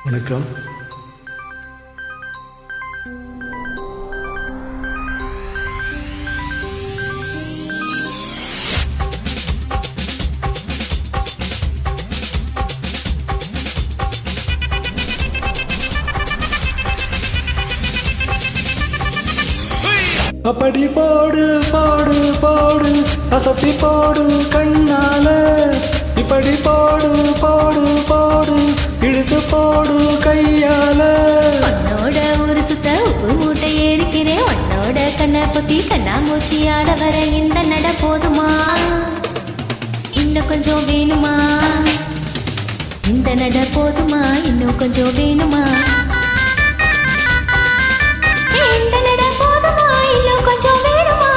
வணக்கம். அப்படி போடு போடு போடு அசத்தி போடு கண்ணால, இப்படி போடு போடு போடு இழுத்து போடு கையால. உன்னோட ஒரு சுத்த உப்பு மூட்டை ஏறிக்கிறேன், உன்னோட கண்ணை பொத்தி கண்ணாமூச்சி ஆட வர இந்த நட போதுமா? இன்னும் கொஞ்சம் வேணுமா? இந்த நட போதுமா? இன்னும் கொஞ்சம் வேணுமா? இந்த நட போதுமா? இன்னும் கொஞ்சம் வேணுமா?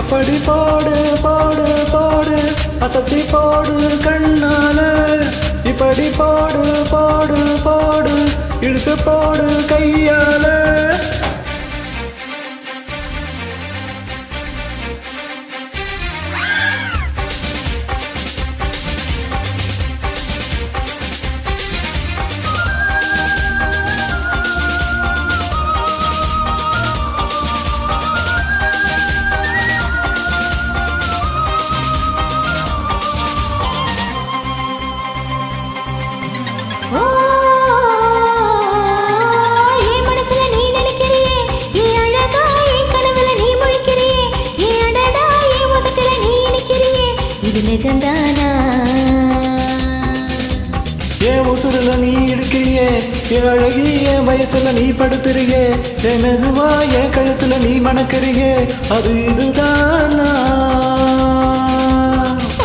அப்படி போடு போடு போடு அசத்தி போடு கண்ணால, இப்படி போடு போடு போடு இழுத்து போடு கையால. என் உசுருல நீ இருக்கிறியே, என் அழகி என் வயசுல நீ படுத்துறியே, என் மெதுவா என் கழுத்துல நீ மணக்கிறியே, அது இதுதானா?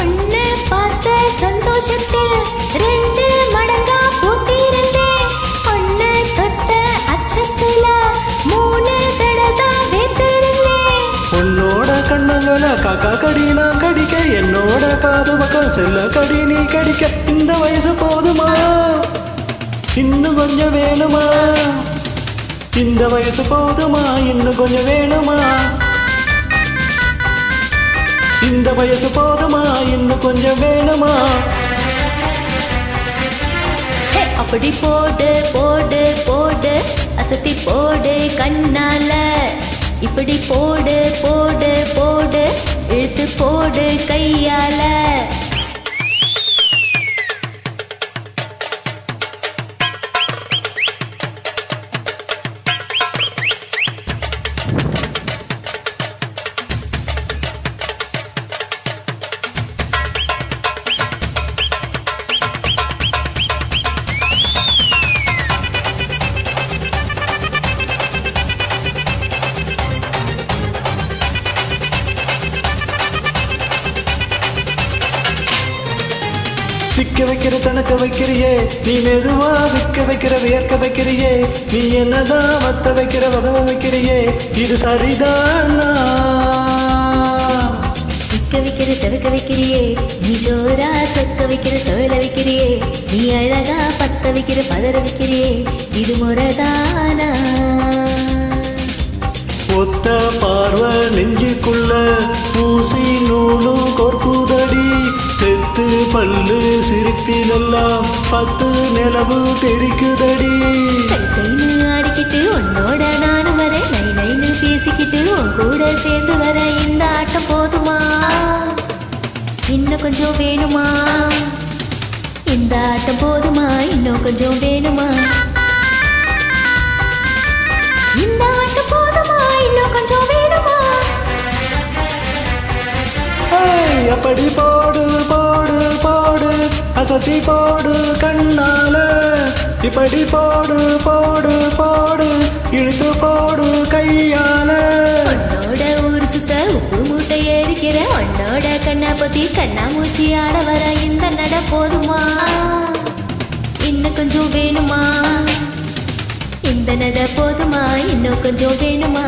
உன்னை பார்த்த சந்தோஷத்தில் 2 மடங்கா பூத்திருந்தேன், உன்னை தொட்ட அச்சத்துல 3 தடவை வேத்திருந்தேன். உன்னோட கண்ணங்கள காக்கா கடி நான் கடிக்க, என்னோட காது பக்கம் செல்ல கடி நீ கடிக்க. இந்த வயசு போதுமா? இன்னும் கொஞ்சம் வேணுமா? இந்த வயசு போதுமா? இன்னும் கொஞ்சம் வேணுமா? இந்த வயசு போதுமா? இன்னும் கொஞ்சம் வேணுமா? அப்படி போடு போடு போடு அசத்தி போடு கண்ணால, இப்படி போடு போடு போடு இழுத்து போடு கையால. சிக்க வைக்கிற தனக்க வைக்கிறியே, நீ மெதுவா விற்க வைக்கிற வியர்க்க வைக்கிறியே, நீ என்னதான் வத்த வைக்கிற வதவ வைக்கிறியே, இது சரிதானா? சிக்க வைக்கிற செவக்க வைக்கிறியே, நீ ஜோரா சொக்க வைக்கிற சோழ வைக்கிறியே, நீ அழகா பத்த வைக்கிற பதற வைக்கிறியே, இது முறைதானா? ஒத்த பார்வை நெஞ்சுக்குள்ள ஊசி நூலும் கோர்க்குதடி, செத்து பல்லு சிரிப்பிலெல்லாம் 10 நிலவு தெரிக்குதடி. கைன்னு ஆடிக்கிட்டு உன்னோட நானும் வர, நை நைன்னு பேசிக்கிட்டு உன் கூட சேர்ந்து வர இந்த ஆட்டம் போதுமா? இன்னும் கொஞ்சம் வேணுமா? இந்த ஆட்டம் போதுமா? இன்னும் கொஞ்சம் வேணுமா? இந்த ஆட்டம் போதுமா? இன்னும் கொஞ்சம் வேணுமா? அப்படி போடு போடு போடு அசத்தி போடு கண்ணால, இப்படி போடு போடு போடு இழுத்து போடு கையால. உன்னோட ஊர் சுத்த உப்பு மூட்டை ஏறிக்கிற, உன்னோட கண்ணா பொத்தி கண்ணாமூச்சி ஆட வர இந்த நட போதுமா? இன்னும் கொஞ்சம் வேணுமா? இந்த நட போதுமா? இன்னும் கொஞ்சம் வேணுமா?